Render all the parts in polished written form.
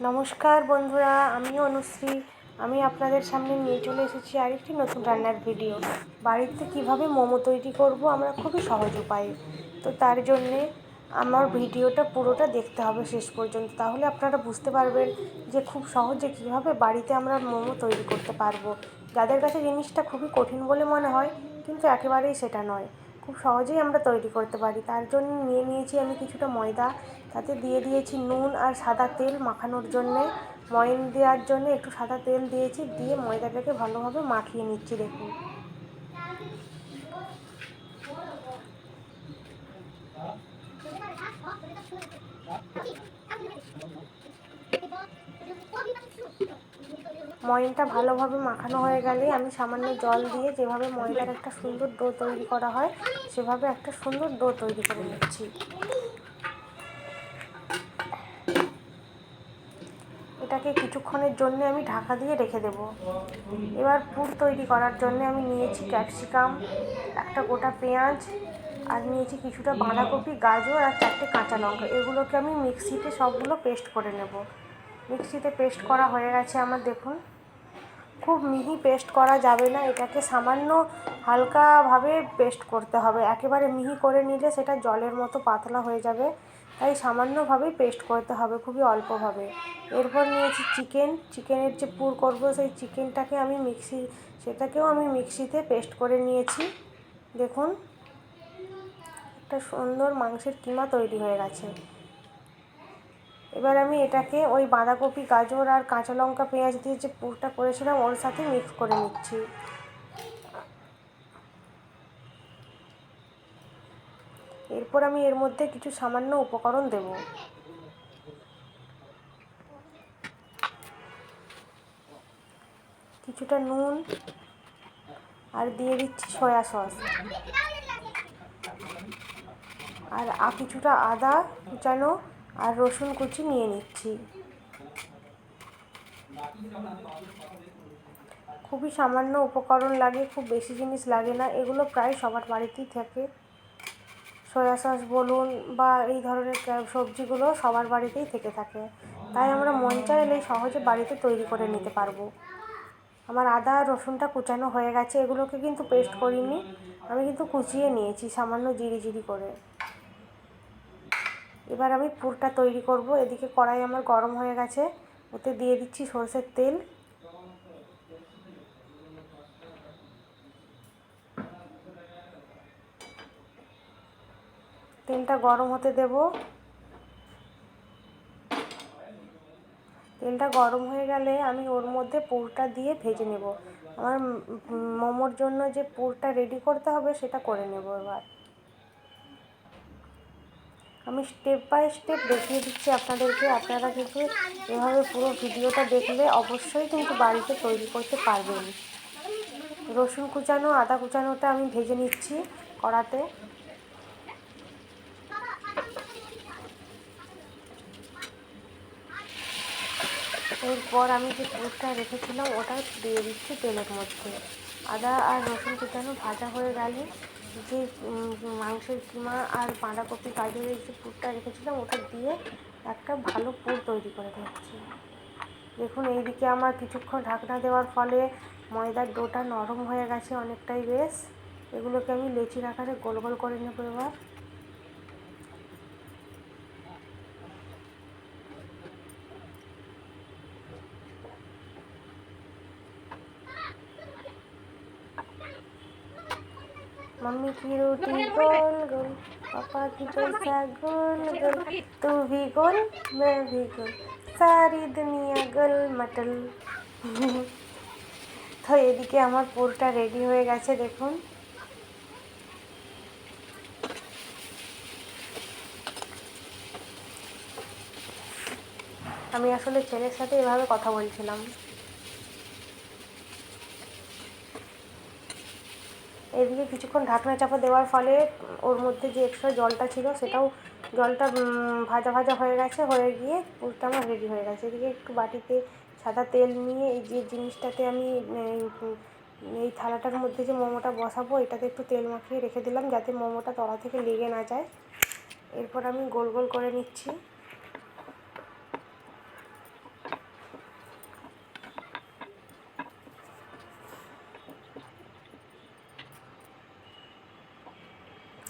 নমস্কার বন্ধুরা, আমি অনুশ্রী। আমি আপনাদের সামনে নিয়ে চলে এসেছি আরেকটি নতুন রান্নার ভিডিও। বাড়িতে কিভাবে মোমো তৈরি করব আমরা খুবই সহজ উপায়ে। তো তার জন্যে আমার ভিডিওটা পুরোটা দেখতে হবে শেষ পর্যন্ত, তাহলে আপনারা বুঝতে পারবেন যে খুব সহজে কীভাবে বাড়িতে আমরা মোমো তৈরি করতে পারবো। যাদের কাছে জিনিসটা খুবই কঠিন বলে মনে হয়, কিন্তু একেবারেই সেটা নয়, খুব সহজেই আমরা তৈরি করতে পারি। তার জন্য নিয়ে নিয়েছি আমি কিছুটা ময়দা, তাতে দিয়ে দিয়েছি নুন আর সাদা তেল মাখানোর জন্যে। ময়ন দেওয়ার জন্য একটু সাদা তেল দিয়েছি, দিয়ে ময়দাটাকে ভালোভাবে মাখিয়ে নিচ্ছি। দেখুন, ময়নটা ভালোভাবে মাখানো হয়ে গেলে আমি সামান্য জল দিয়ে যেভাবে ময়দার একটা সুন্দর ডো তৈরি করা হয় সেভাবে একটা সুন্দর ডো তৈরি করে নিচ্ছি। এটাকে কিছুক্ষণের জন্য আমি ঢাকা দিয়ে রেখে দেব। এবার পুর তৈরি করার জন্য আমি নিয়েছি ক্যাপসিকাম, একটা গোটা পেঁয়াজ, আর নিয়েছি কিছুটা বাঁধাকপি, গাজর আর 4টে কাঁচা লঙ্কা। এগুলোকে আমি মিক্সিতে সবগুলো পেস্ট করে নেব। মিক্সিতে পেস্ট করা হয়ে গেছে আমার। দেখুন, খুব মিহি পেস্ট করা যাবে না, এটাকে সামান্য হালকাভাবে পেস্ট করতে হবে। একেবারে মিহি করে নিলে সেটা জলের মতো পাতলা হয়ে যাবে, তাই সামান্যভাবেই পেস্ট করতে হবে, খুবই অল্পভাবে। এরপর নিয়েছি চিকেনের যে পুর করব সেই চিকেনটাকে সেটাকেও আমি মিক্সিতে পেস্ট করে নিয়েছি। দেখুন, একটা সুন্দর মাংসের কিমা তৈরি হয়ে গেছে। এবার আমি এটাকে ওই বাঁধাকপি, গাজর আর কাঁচা লঙ্কা, পেঁয়াজ দিয়ে যে পুরটা করেছিলাম ওর সাথে মিক্স করে নিচ্ছি। এরপর আমি এর মধ্যে কিছু সামান্য উপকরণ দেব। কিছুটা নুন, আর দিয়ে দিচ্ছি সয়া সস, আর কিছুটা আদা কুচানো আর রসুন কুচি নিয়ে নিচ্ছি। খুবই সামান্য উপকরণ লাগে, খুব বেশি জিনিস লাগে না, এগুলো প্রায় সবার বাড়িতেই থাকে। সয়া সস বলুন বা এই ধরনের সবজিগুলো সবার বাড়িতেই থেকে থাকে, তাই আমরা মন চাইলেই সহজে বাড়িতে তৈরি করে নিতে পারবো। আমার আদা আর রসুনটা কুচানো হয়ে গেছে, এগুলোকে কিন্তু পেস্ট করিনি, আমি কিন্তু কুচিয়ে নিয়েছি সামান্য জিরি করে। এবার আমি পুরটা তৈরি করব। এদিকে কড়াই আমার গরম হয়ে গেছে, ওতে দিয়ে দিচ্ছি সরষের তেল। তেলটা গরম হতে দেব। তেলটা গরম হয়ে গেলে আমি ওর মধ্যে পুরটা দিয়ে ভেজে নেব। আমার মোমোর জন্য যে পুরটা রেডি করতে হবে সেটা করে নেব। এবার আমি স্টেপ বাই স্টেপ দেখিয়ে দিচ্ছি আপনাদেরকে। আপনারা কিন্তু এভাবে পুরো ভিডিওটা দেখলে অবশ্যই কিন্তু বাড়িতে তৈরি করতে পারবেন। রসুন কুচানো, আদা কুচানোটা আমি ভেজে নিচ্ছি কড়াতে। এরপর আমি যে পুরটা রেখেছিলাম ওটা দিয়ে দিচ্ছি তেলের মধ্যে। আদা আর রসুন কুচানো ভাজা হয়ে গেলে যে মাংসের কিমা আর বাঁধাকপি, গাজরের যে পুরটা রেখেছিলাম ওটা দিয়ে একটা ভালো পুর তৈরি করে নিচ্ছি। দেখুন, এইদিকে আমার কিছুক্ষণ ঢাকনা দেওয়ার ফলে ময়দার ডোটা নরম হয়ে গেছে অনেকটাই বেশ। এগুলোকে আমি লেচির আকারে গোল গোল করে নেব। এবার मम्मी की रोटी गोल गोल, पापा की पैसा गोल गोल, तू भी गोल मैं भी गोल, सारी दुनिया गोल मटल। তো এদিকে আমার পুরটা রেডি হয়ে গেছে। দেখুন, আমি আসলে ছেলের সাথে এভাবে কথা বলছিলাম। এদিকে কিছুক্ষণ ঢাকনা চাপা দেওয়ার ফলে ওর মধ্যে যে এক্সট্রা জলটা ছিল জলটা ভাজা ভাজা হয়ে গেছে, হয়ে গিয়ে পুরটা আমার রেডি হয়ে গেছে। এদিকে একটু বাটিতে সাদা তেল নিয়ে এই যে জিনিসটাতে আমি এই থালাটার মধ্যে যে মোমোটা বসাবো এটাতে একটু তেল মাখিয়ে রেখে দিলাম যাতে মোমোটা তলা থেকে লেগে না যায়। এরপর আমি গোল গোল করে নিচ্ছি।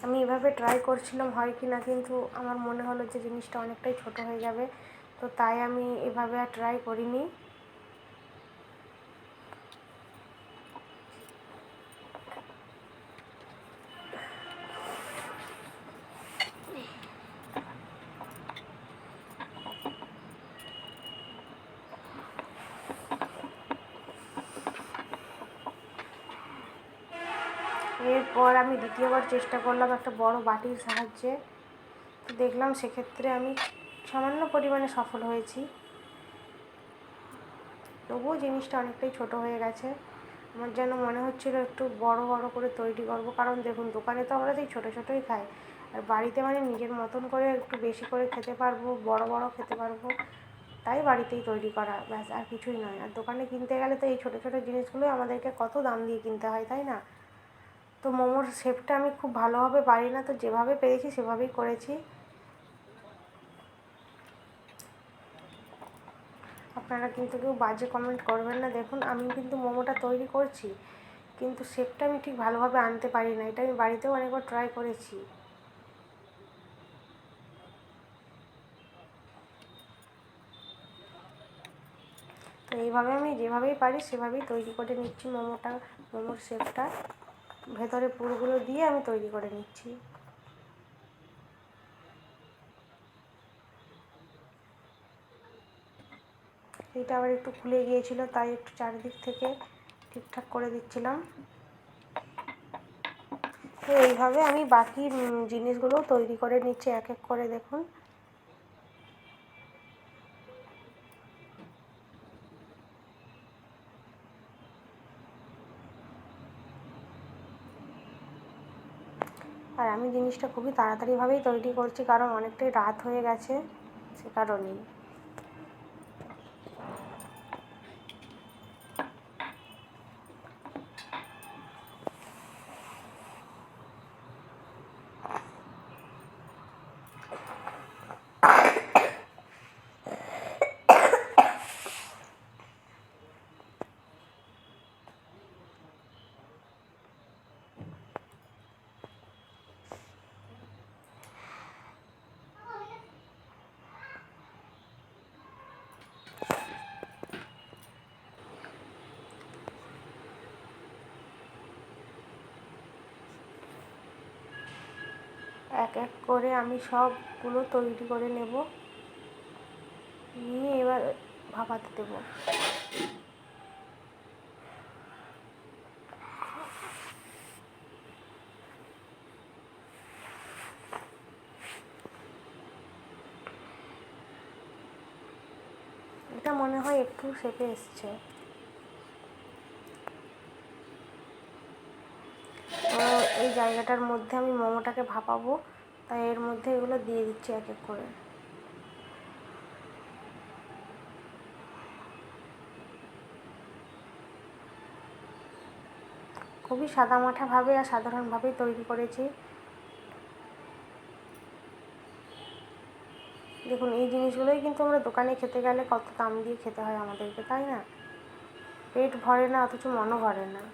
আমি এভাবে ট্রাই করছিলাম হয় কি না, কিন্তু আমার মনে হলো যে জিনিসটা অনেকটাই ছোট হয়ে যাবে, তো তাই আমি এভাবে আর ট্রাই করিনি। এরপর আমি দ্বিতীয়বার চেষ্টা করলাম একটা বড় বাটির সাহায্যে, তো দেখলাম সেক্ষেত্রে আমি সামান্য পরিমাণে সফল হয়েছি। তবুও জিনিসটা অনেকটাই ছোট হয়ে গেছে। আমার যেন মনে হচ্ছিল একটু বড় বড় করে তৈরি করব, কারণ দেখুন দোকানে তো আমরা এই ছোটো ছোটোই খাই, আর বাড়িতে মানে নিজের মতন করে একটু বেশি করে খেতে পারবো, বড় বড় খেতে পারবো, তাই বাড়িতেই তৈরি করা, ব্যাস আর কিছুই নয়। আর দোকানে কিনতে গেলে তো এই ছোটো ছোটো জিনিসগুলোই আমাদেরকে কত দাম দিয়ে কিনতে হয়, তাই না? তো মোমোর শেপটা আমি খুব ভালোভাবে পারি না, তো যেভাবে পেরেছি সেভাবেই করেছি। আপনারা কিন্তু কেউ বাজে কমেন্ট করবেন না। দেখুন আমি কিন্তু মোমোটা তৈরি করছি, কিন্তু শেপটা আমি ঠিক ভালোভাবে আনতে পারি না। এটা আমি বাড়িতেও অনেকবার ট্রাই করেছি। তো এইভাবে আমি যেভাবেই পারি সেভাবেই তৈরি করে নিচ্ছি মোমোর শেপটা ভেতরে পুরগুলো দিয়ে আমি তৈরি করে নিচ্ছি। এইটা আবার একটু খুলে গিয়েছিল, তাই একটু চারিদিক থেকে ঠিকঠাক করে দিচ্ছিলাম। তো এইভাবে আমি বাকি জিনিসগুলোও তৈরি করে নিচ্ছি এক এক করে। দেখুন আর আমি জিনিসটা খুবই তাড়াতাড়িভাবেই তৈরি করছি, কারণ অনেকটাই রাত হয়ে গেছে, সে কারণেই। এক এক করে আমি সবগুলো তৈরি করে নেব, নিয়ে এবার ভাপাতে দেবো। এটা মনে হয় একটু শেপে এসছে। তো এই জায়গাটার মধ্যে আমি মোমোটাকে ভাপাবো, তাই এর মধ্যে এগুলো দিয়ে দিচ্ছি এক এক করে। খুবই সাদামাঠাভাবে আর সাধারণভাবেই তৈরি করেছি। দেখুন এই জিনিসগুলোই কিন্তু আমরা দোকানে খেতে গেলে কত দাম দিয়ে খেতে হয় আমাদেরকে, তাই না? পেট ভরে না, অথচ মনও ভরে না।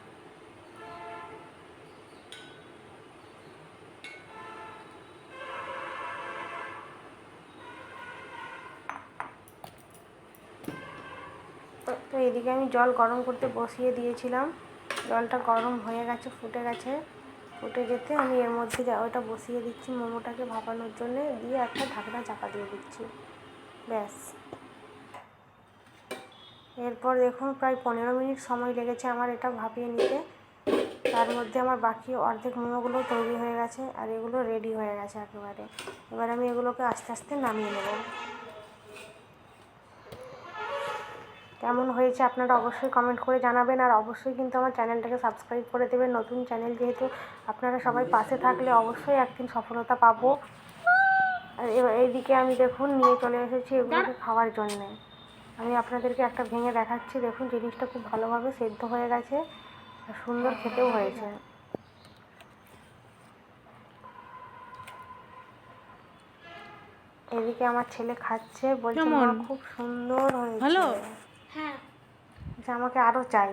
তো এদিকে আমি জল গরম করতে বসিয়ে দিয়েছিলাম, জলটা গরম হয়ে গেছে, ফুটে গেছে। ফুটে যেতে আমি এর মধ্যে ওটা বসিয়ে দিচ্ছি মোমোটাকে ভাপানোর জন্যে, দিয়ে একটা ঢাকনা চাপা দিয়ে দিচ্ছি, ব্যাস। এরপর দেখুন প্রায় 15 মিনিট সময় লেগেছে আমার এটা ভাপিয়ে নিতে। তার মধ্যে আমার বাকি অর্ধেক মোমোগুলো তৈরি হয়ে গেছে, আর এগুলো রেডি হয়ে গেছে একেবারে। এবার আমি এগুলোকে আস্তে আস্তে নামিয়ে নেব। কেমন হয়েছে আপনারা অবশ্যই কমেন্ট করে জানাবেন, আর অবশ্যই কিন্তু আমার চ্যানেলটাকে সাবস্ক্রাইব করে দেবেন। নতুন চ্যানেল যেহেতু, আপনারা সবাই পাশে থাকলে অবশ্যই একদিন সফলতা পাবো। আর এইদিকে আমি দেখুন নিয়ে চলে এসেছি এগুলোকে খাওয়ার জন্যে। আমি আপনাদেরকে একটা ভেঙে দেখাচ্ছি। দেখুন জিনিসটা খুব ভালোভাবে সেদ্ধ হয়ে গেছে আর সুন্দর খেতেও হয়েছে। এদিকে আমার ছেলে খাচ্ছে, বলছে মা খুব সুন্দর হয়েছে, যে আমাকে আরও চাই।